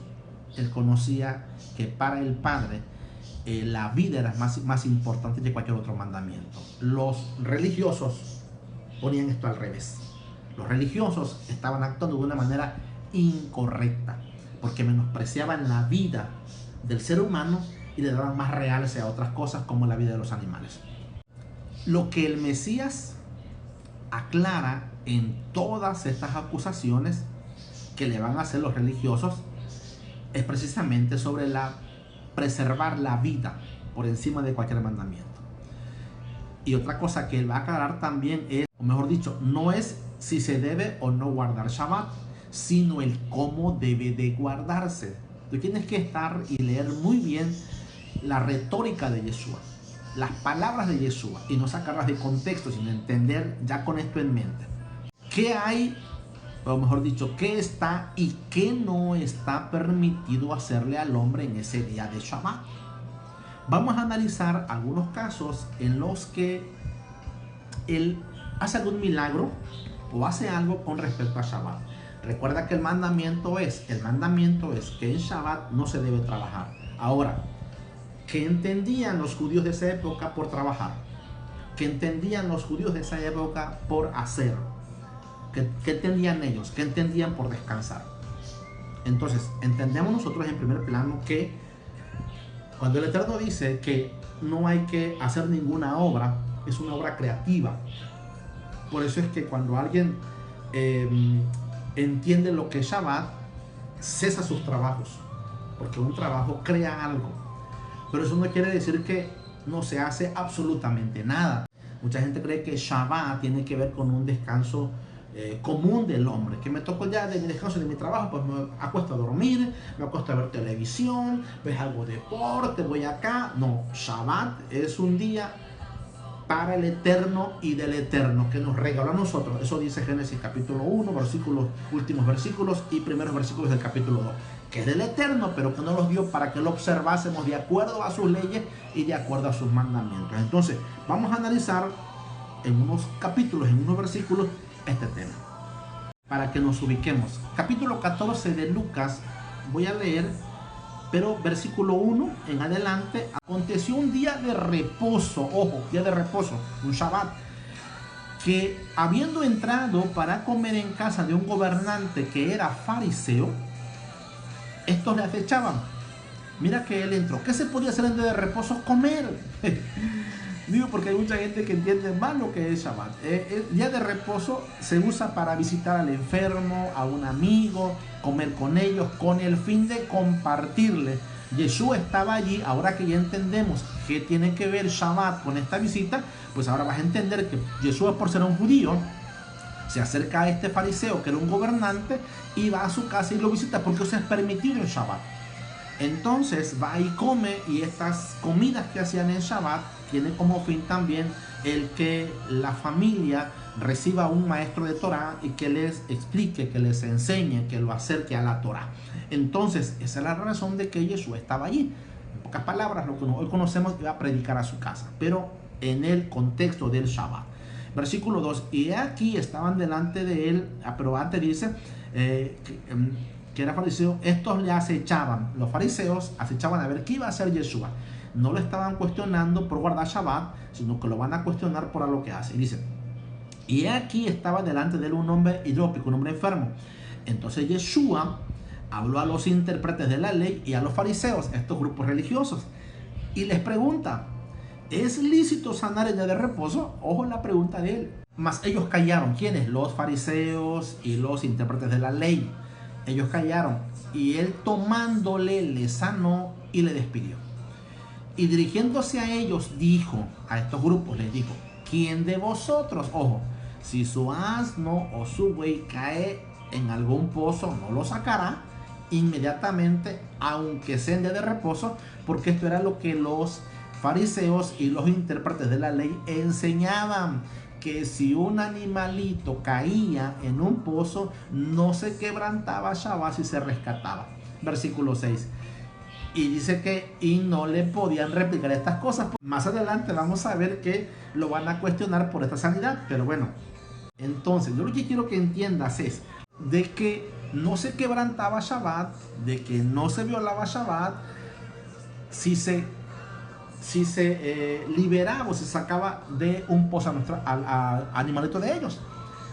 Él conocía que para el Padre la vida era más importante que cualquier otro mandamiento. Los religiosos ponían esto al revés. Los religiosos estaban actuando de una manera incorrecta, porque menospreciaban la vida del ser humano y le daban más realce a otras cosas como la vida de los animales. Lo que el Mesías aclara en todas estas acusaciones que le van a hacer los religiosos es precisamente sobre preservar la vida por encima de cualquier mandamiento. Y otra cosa que él va a aclarar también es, o mejor dicho, no es si se debe o no guardar Shabbat, sino el cómo debe de guardarse. Tú tienes que estar y leer muy bien la retórica de Yeshua, las palabras de Yeshua, y no sacarlas de contexto, sino entender ya con esto en mente. ¿Qué hay? O mejor dicho, ¿qué está y qué no está permitido hacerle al hombre en ese día de Shabbat? Vamos a analizar algunos casos en los que él hace algún milagro o hace algo con respecto a Shabbat. Recuerda que el mandamiento es que en Shabbat no se debe trabajar. Ahora, ¿qué entendían los judíos de esa época por trabajar? ¿Qué entendían los judíos de esa época por hacer? ¿Qué entendían ellos? ¿Qué entendían por descansar? Entonces, entendemos nosotros en primer plano que cuando el Eterno dice que no hay que hacer ninguna obra, es una obra creativa. Por eso es que cuando alguien entiende lo que es Shabbat, cesa sus trabajos, porque un trabajo crea algo. Pero eso no quiere decir que no se hace absolutamente nada. Mucha gente cree que Shabbat tiene que ver con un descanso común del hombre, que me tocó el día de mi descanso de mi trabajo, pues me acuesto a dormir, me acuesto a ver televisión, ves algo de deporte, voy acá. No, Shabbat es un día para el Eterno y del Eterno, que nos regaló a nosotros. Eso dice Génesis capítulo 1, últimos versículos y primeros versículos del capítulo 2, que es del Eterno, pero que nos los dio para que lo observásemos de acuerdo a sus leyes y de acuerdo a sus mandamientos. Entonces, vamos a analizar en unos capítulos, en unos versículos, este tema, para que nos ubiquemos. Capítulo 14 de Lucas, voy a leer, pero versículo 1 en adelante. Aconteció un día de reposo, ojo, día de reposo, un Shabbat, que habiendo entrado para comer en casa de un gobernante que era fariseo, estos le acechaban. Mira que él entró. ¿Qué se podía hacer en día de reposo? Comer. Digo porque hay mucha gente que entiende mal lo que es Shabbat. El día de reposo se usa para visitar al enfermo, a un amigo, comer con ellos, con el fin de compartirle. Yeshua estaba allí. Ahora que ya entendemos qué tiene que ver Shabbat con esta visita, pues ahora vas a entender que Yeshua, por ser un judío, se acerca a este fariseo que era un gobernante y va a su casa y lo visita porque eso es permitido en Shabbat. Entonces va y come, y estas comidas que hacían en Shabbat tiene como fin también el que la familia reciba un maestro de Torah y que les explique, que les enseñe, que lo acerque a la Torah. Entonces esa es la razón de que Jesús estaba allí. En pocas palabras, lo que hoy conocemos, iba a predicar a su casa, pero en el contexto del Shabbat. Versículo 2, y aquí estaban delante de él, pero antes dice que era fariseo, estos le acechaban. Los fariseos acechaban a ver qué iba a hacer Yeshua. No lo estaban cuestionando por guardar Shabbat, sino que lo van a cuestionar por lo que hace. Y dice, y aquí estaba delante de él un hombre hidrópico, un hombre enfermo. Entonces Yeshua habló a los intérpretes de la ley y a los fariseos, estos grupos religiosos, y les pregunta, ¿es lícito sanar el día de reposo? Ojo en la pregunta de él. Mas ellos callaron. ¿Quiénes? Los fariseos y los intérpretes de la ley. Ellos callaron, y él tomándole le sanó y le despidió. Y dirigiéndose a ellos dijo, a estos grupos les dijo, ¿quién de vosotros, ojo, si su asno o su buey cae en algún pozo, no lo sacará inmediatamente, aunque sea en día de reposo? Porque esto era lo que los fariseos y los intérpretes de la ley enseñaban, que si un animalito caía en un pozo, no se quebrantaba Shabbat si se rescataba. Versículo 6. Y dice que y no le podían replicar estas cosas. Más adelante vamos a ver que lo van a cuestionar por esta sanidad. Pero bueno, entonces yo lo que quiero que entiendas es de que no se quebrantaba Shabbat, de que no se violaba Shabbat si se liberaba o se sacaba de un pozo al animalito de ellos.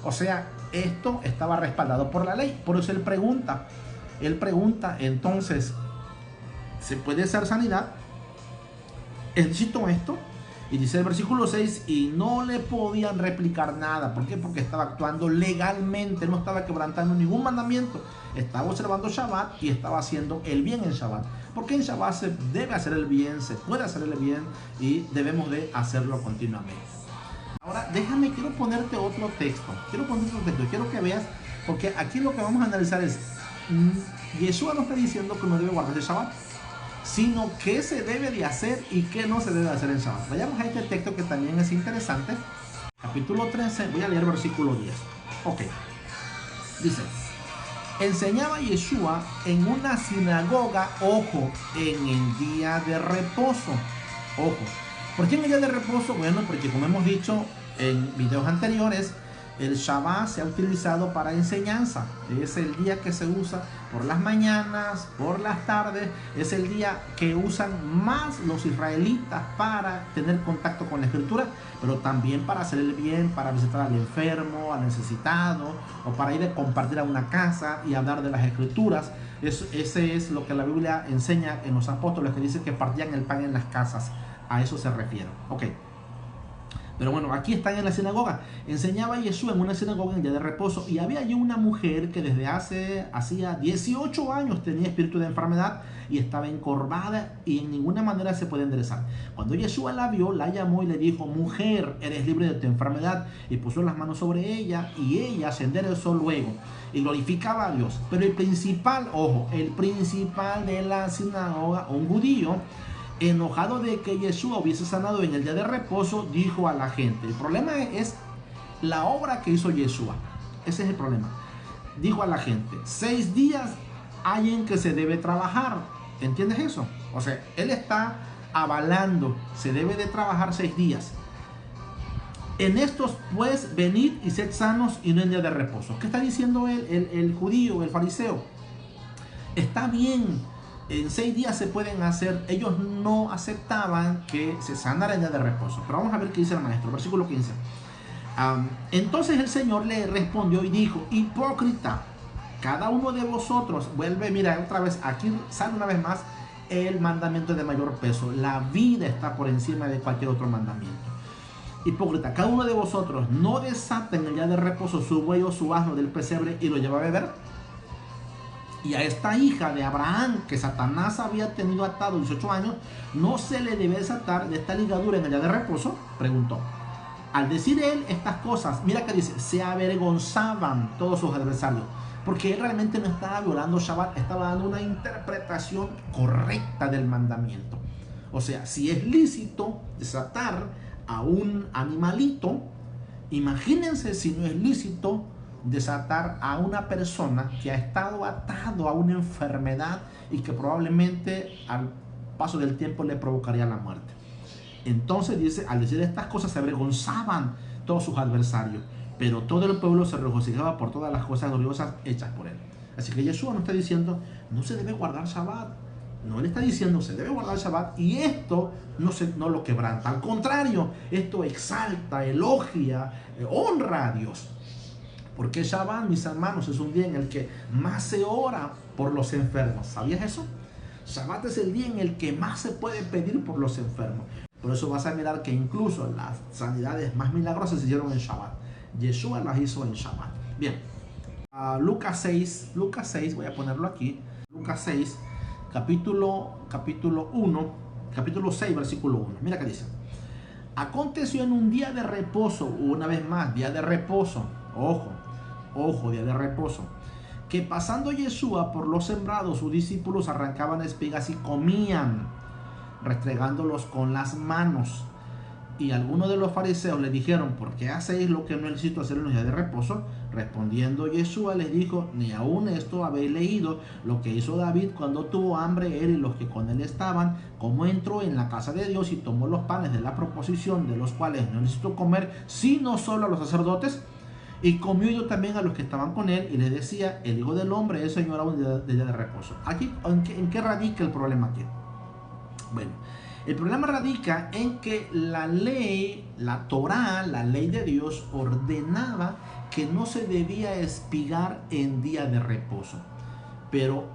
O sea, esto estaba respaldado por la ley. Por eso él pregunta, entonces, ¿se puede hacer sanidad? ¿Es lícito esto? Y dice el versículo 6, y no le podían replicar nada. ¿Por qué? Porque estaba actuando legalmente, no estaba quebrantando ningún mandamiento. Estaba observando Shabbat y estaba haciendo el bien en Shabbat. Porque en Shabbat se debe hacer el bien, se puede hacer el bien y debemos de hacerlo continuamente. Ahora, quiero ponerte otro texto. Quiero que veas, porque aquí lo que vamos a analizar es, Yeshua no está diciendo que no debe guardar el Shabbat, sino qué se debe de hacer y qué no se debe hacer en Shabbat. Vayamos a este texto que también es interesante. Capítulo 13, voy a leer versículo 10. Ok. Dice, enseñaba Yeshua en una sinagoga, ojo, en el día de reposo. Ojo. ¿Por qué en el día de reposo? Bueno, porque como hemos dicho en videos anteriores, el Shabbat se ha utilizado para enseñanza. Es el día que se usa por las mañanas, por las tardes. Es el día que usan más los israelitas para tener contacto con la escritura, pero también para hacer el bien, para visitar al enfermo, al necesitado, o para ir a compartir a una casa y hablar de las escrituras. Ese es lo que la Biblia enseña en los apóstoles, que dice que partían el pan en las casas. A eso se refiere. Ok. Pero bueno, aquí están en la sinagoga. Enseñaba Jesús en una sinagoga en el día de reposo, y había allí una mujer que desde hacía 18 años tenía espíritu de enfermedad y estaba encorvada y en ninguna manera se puede enderezar. Cuando Jesús la vio, la llamó y le dijo: mujer, eres libre de tu enfermedad. Y puso las manos sobre ella y ella se enderezó luego y glorificaba a Dios. Pero el principal, ojo, el principal de la sinagoga, un judío, enojado de que Jesús hubiese sanado en el día de reposo, dijo a la gente: el problema es la obra que hizo Jesús. Ese es el problema. Dijo a la gente: 6 días hay en que se debe trabajar. ¿Entiendes eso? O sea, él está avalando, se debe de trabajar 6 días. En estos pues venid y sed sanos y no en día de reposo. ¿Qué está diciendo el judío, el fariseo? Está bien, en 6 días se pueden hacer. Ellos no aceptaban que se sanara en día de reposo. Pero vamos a ver qué dice el maestro, versículo 15. Entonces el Señor le respondió y dijo: hipócrita, cada uno de vosotros, vuelve, mira otra vez, aquí sale una vez más el mandamiento de mayor peso. La vida está por encima de cualquier otro mandamiento. Hipócrita, cada uno de vosotros no desata en el día de reposo su buey o su asno del pesebre y lo lleva a beber. Y a esta hija de Abraham, que Satanás había tenido atado 18 años, ¿no se le debe desatar de esta ligadura en el día de reposo? Preguntó. Al decir él estas cosas, mira que dice: se avergonzaban todos sus adversarios, porque él realmente no estaba violando Shabbat, estaba dando una interpretación correcta del mandamiento. O sea, si es lícito desatar a un animalito, imagínense si no es lícito desatar a una persona que ha estado atado a una enfermedad y que probablemente al paso del tiempo le provocaría la muerte. Entonces dice, al decir estas cosas se avergonzaban todos sus adversarios, pero todo el pueblo se regocijaba por todas las cosas gloriosas hechas por él. Así que Jesús no está diciendo no se debe guardar Shabbat. No, él está diciendo se debe guardar Shabbat, y esto no lo quebranta. Al contrario, esto exalta, elogia, honra a Dios. Porque Shabbat, mis hermanos, es un día en el que más se ora por los enfermos. ¿Sabías eso? Shabbat es el día en el que más se puede pedir por los enfermos. Por eso vas a mirar que incluso las sanidades más milagrosas se hicieron en Shabbat. Yeshua las hizo en Shabbat. Bien, Lucas 6, voy a ponerlo aquí. Lucas 6, capítulo 6, versículo 1. Mira que dice: aconteció en un día de reposo, una vez más, día de reposo, ojo, día de reposo, que pasando Yeshua por los sembrados, sus discípulos arrancaban espigas y comían, restregándolos con las manos. Y algunos de los fariseos le dijeron: ¿por qué hacéis lo que no es lícito hacer en los días de reposo? Respondiendo Yeshua les dijo: ni aún esto habéis leído lo que hizo David cuando tuvo hambre, él y los que con él estaban, como entró en la casa de Dios y tomó los panes de la proposición, de los cuales no necesitó comer sino solo a los sacerdotes, y comió yo también a los que estaban con él, y les decía: el Hijo del Hombre es Señor aún del día de reposo. Aquí, ¿en qué radica el problema aquí? Bueno, el problema radica en que la ley, la Torá, la ley de Dios, ordenaba que no se debía espigar en día de reposo, pero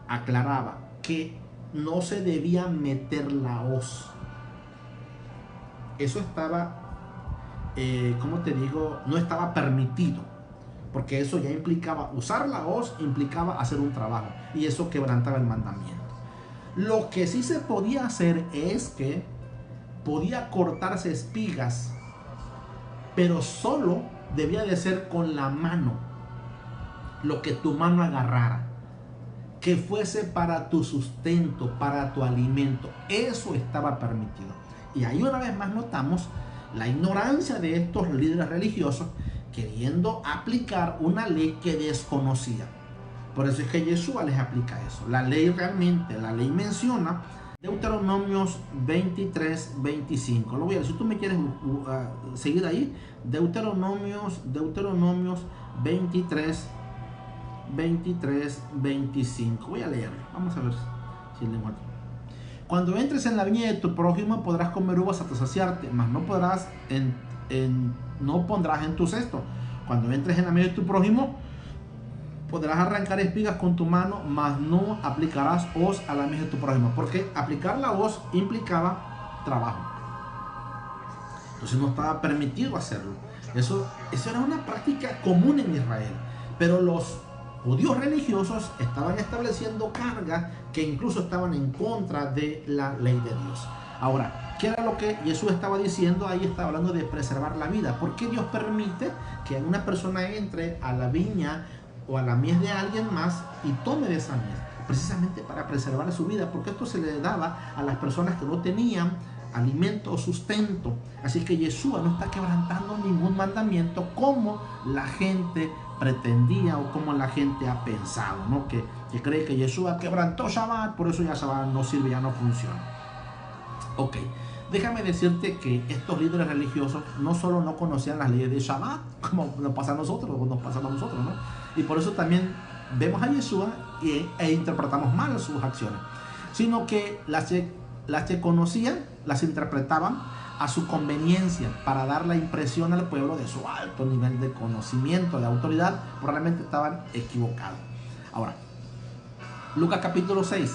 aclaraba que no se debía meter la hoz. Eso estaba, ¿cómo te digo? No estaba permitido, porque eso ya implicaba, usar la hoz implicaba hacer un trabajo, y eso quebrantaba el mandamiento. Lo que sí se podía hacer es que podía cortarse espigas, pero solo debía de ser con la mano, lo que tu mano agarrara, que fuese para tu sustento, para tu alimento. Eso estaba permitido. Y ahí una vez más notamos la ignorancia de estos líderes religiosos queriendo aplicar una ley que desconocían. Por eso es que Yeshua les aplica eso. La ley menciona Deuteronomios 23, 25. Lo voy a ver, si tú me quieres seguir ahí, Deuteronomios 23, 25. Voy a leerlo, vamos a ver si lo encuentro. Cuando entres en la viña de tu prójimo podrás comer uvas hasta saciarte, mas no podrás no pondrás en tu cesto. Cuando entres en la viña de tu prójimo podrás arrancar espigas con tu mano, mas no aplicarás hoz a la mies de tu prójimo, porque aplicar la hoz implicaba trabajo. Entonces no estaba permitido hacerlo. Eso era una práctica común en Israel. Pero los judíos religiosos estaban estableciendo cargas que incluso estaban en contra de la ley de Dios. Ahora, ¿qué era lo que Jesús estaba diciendo? Ahí estaba hablando de preservar la vida. ¿Por qué Dios permite que una persona entre a la viña o a la mies de alguien más y tome de esa mies? Precisamente para preservar su vida, porque esto se le daba a las personas que no tenían alimento o sustento. Así que Yeshua no está quebrantando ningún mandamiento como la gente pretendía o como la gente ha pensado, ¿no? Que cree que Yeshua quebrantó Shabbat, por eso ya Shabbat no sirve, ya no funciona. Ok, déjame decirte que estos líderes religiosos no solo no conocían las leyes de Shabbat, como nos pasa a nosotros, ¿no? Y por eso también vemos a Yeshua e interpretamos mal sus acciones, sino que las que conocían las interpretaban a su conveniencia para dar la impresión al pueblo de su alto nivel de conocimiento, de autoridad. Probablemente estaban equivocados. Ahora, Lucas capítulo 6,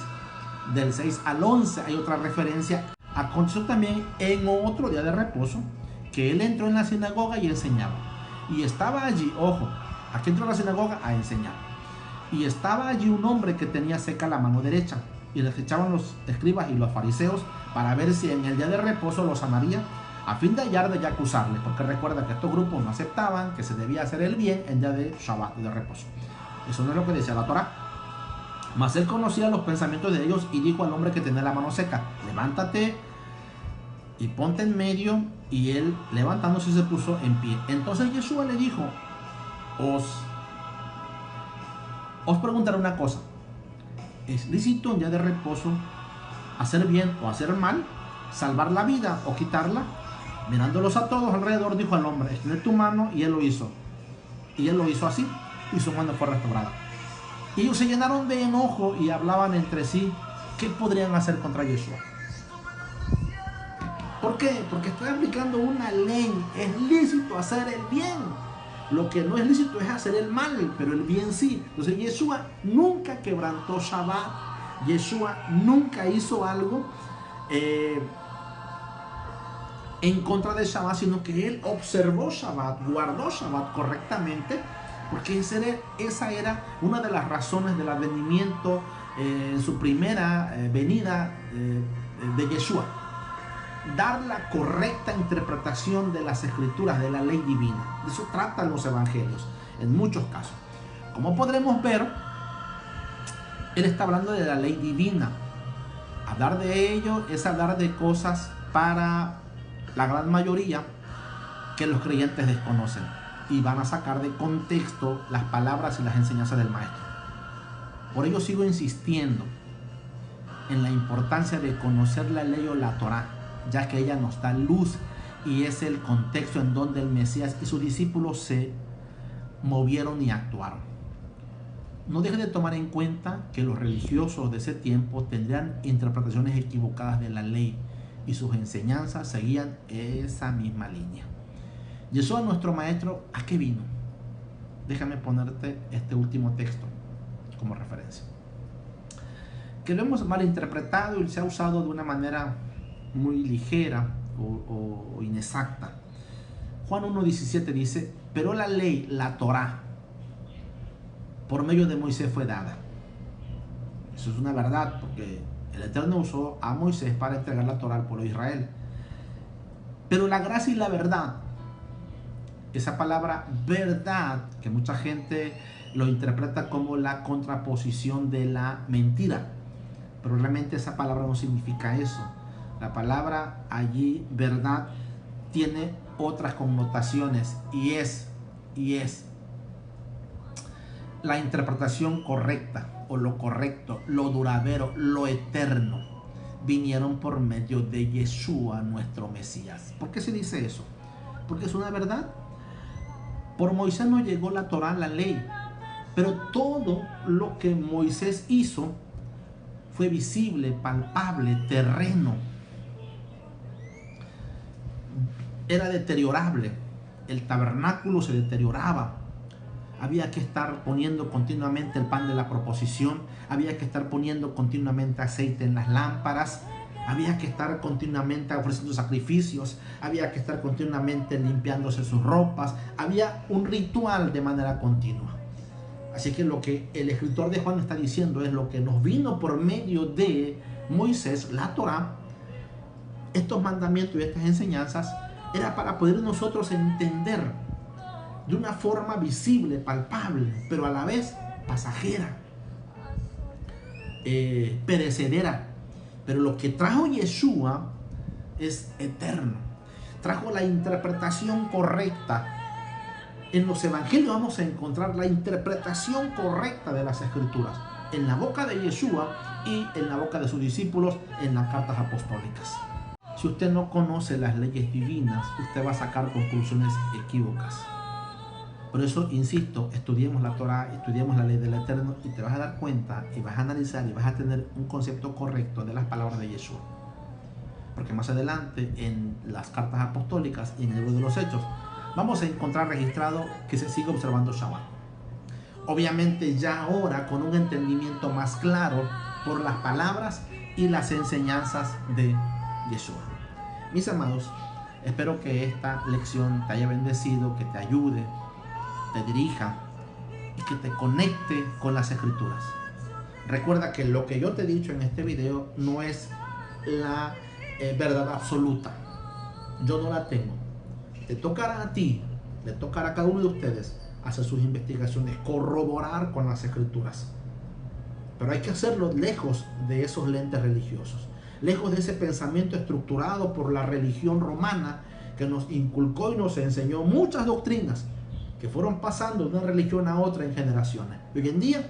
del 6 al 11 hay otra referencia. Aconteció también en otro día de reposo que él entró en la sinagoga y enseñaba. Y estaba allí, ojo, aquí entró a la sinagoga a enseñar. Y estaba allí un hombre que tenía seca la mano derecha. Y les echaban los escribas y los fariseos para ver si en el día de reposo lo sanaría, a fin de hallar de ya acusarle. Porque recuerda que estos grupos no aceptaban que se debía hacer el bien en día de Shabbat, de reposo. Eso no es lo que decía la Torá. Mas él conocía los pensamientos de ellos y dijo al hombre que tenía la mano seca: levántate y ponte en medio. Y él, levantándose, se puso en pie. Entonces Yeshua le dijo: os preguntaré una cosa. ¿Es lícito en día de reposo hacer bien o hacer mal? ¿Salvar la vida o quitarla? Mirándolos a todos alrededor, dijo al hombre: extiende tu mano. Y él lo hizo. Y él lo hizo así, y su mano fue restaurada. Y ellos se llenaron de enojo y hablaban entre sí qué podrían hacer contra Yeshua. ¿Por qué? Porque estoy aplicando una ley. Es lícito hacer el bien. Lo que no es lícito es hacer el mal, pero el bien sí. Entonces Yeshua nunca quebrantó Shabbat. Yeshua nunca hizo algo en contra de Shabbat, sino que él observó Shabbat, guardó Shabbat correctamente, porque esa era una de las razones del advenimiento en su primera venida de Yeshua. Dar la correcta interpretación de las escrituras, de la ley divina. De eso tratan los evangelios en muchos casos. Como podremos ver, él está hablando de la ley divina. Hablar de ello es hablar de cosas para la gran mayoría que los creyentes desconocen y van a sacar de contexto las palabras y las enseñanzas del maestro. Por ello sigo insistiendo en la importancia de conocer la ley o la Torá, ya que ella nos da luz y es el contexto en donde el Mesías y sus discípulos se movieron y actuaron. No dejen de tomar en cuenta que los religiosos de ese tiempo tendrían interpretaciones equivocadas de la ley y sus enseñanzas seguían esa misma línea. Yeshua, nuestro maestro, ¿a qué vino? Déjame ponerte este último texto como referencia, que lo hemos malinterpretado y se ha usado de una manera muy ligera o inexacta. Juan 1:17 dice: pero la ley, la Torá, por medio de Moisés fue dada. Eso es una verdad, porque el Eterno usó a Moisés para entregar la Torá al pueblo de Israel. Pero la gracia y la verdad, esa palabra verdad, que mucha gente lo interpreta como la contraposición de la mentira, pero realmente esa palabra no significa eso. La palabra allí, verdad, tiene otras connotaciones y es la interpretación correcta o lo correcto, lo duradero, lo eterno. Vinieron por medio de Yeshua, nuestro Mesías. ¿Por qué se dice eso? Porque es una verdad. Por Moisés no llegó la Torá, la ley, pero todo lo que Moisés hizo fue visible, palpable, terreno. Era deteriorable. El tabernáculo se deterioraba. Había que estar poniendo continuamente el pan de la proposición. Había que estar poniendo continuamente aceite en las lámparas. Había que estar continuamente ofreciendo sacrificios, había que estar continuamente limpiándose sus ropas, había un ritual de manera continua. Así que lo que el escritor de Juan está diciendo es lo que nos vino por medio de Moisés, la Torá. Estos mandamientos y estas enseñanzas era para poder nosotros entender de una forma visible, palpable, pero a la vez pasajera, perecedera. Pero lo que trajo Yeshua es eterno. Trajo la interpretación correcta. En los evangelios vamos a encontrar la interpretación correcta de las escrituras en la boca de Yeshua y en la boca de sus discípulos en las cartas apostólicas. Si usted no conoce las leyes divinas, usted va a sacar conclusiones equívocas. Por eso, insisto, estudiemos la Torá, estudiemos la ley del Eterno y te vas a dar cuenta y vas a analizar y vas a tener un concepto correcto de las palabras de Yeshua. Porque más adelante, en las cartas apostólicas y en el libro de los Hechos, vamos a encontrar registrado que se sigue observando Shabbat. Obviamente ya ahora con un entendimiento más claro por las palabras y las enseñanzas de Yeshua. Mis amados, espero que esta lección te haya bendecido, que te ayude, te dirija y que te conecte con las escrituras. Recuerda que lo que yo te he dicho en este video no es la verdad absoluta. Yo no la tengo. Te tocará a ti, le tocará a cada uno de ustedes hacer sus investigaciones, corroborar con las escrituras. Pero hay que hacerlo lejos de esos lentes religiosos, lejos de ese pensamiento estructurado por la religión romana que nos inculcó y nos enseñó muchas doctrinas que fueron pasando de una religión a otra en generaciones. Hoy en día,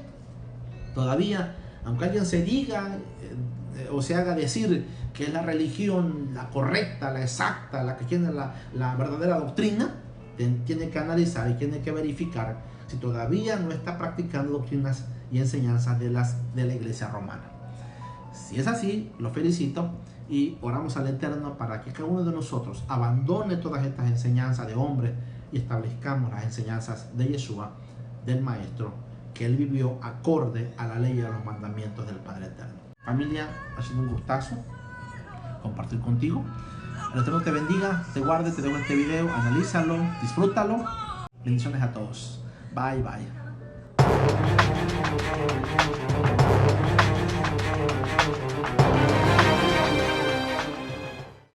todavía, aunque alguien se diga o se haga decir que es la religión la correcta, la exacta, la que tiene la verdadera doctrina, tiene que analizar y tiene que verificar si todavía no está practicando doctrinas y enseñanzas de la iglesia romana. Si es así, lo felicito y oramos al Eterno para que cada uno de nosotros abandone todas estas enseñanzas de hombres y establezcamos las enseñanzas de Yeshua, del Maestro, que él vivió acorde a la ley y a los mandamientos del Padre Eterno. Familia, ha sido un gustazo compartir contigo. El Eterno te bendiga, te guarde, te dejo este video, analízalo, disfrútalo. Bendiciones a todos. Bye, bye.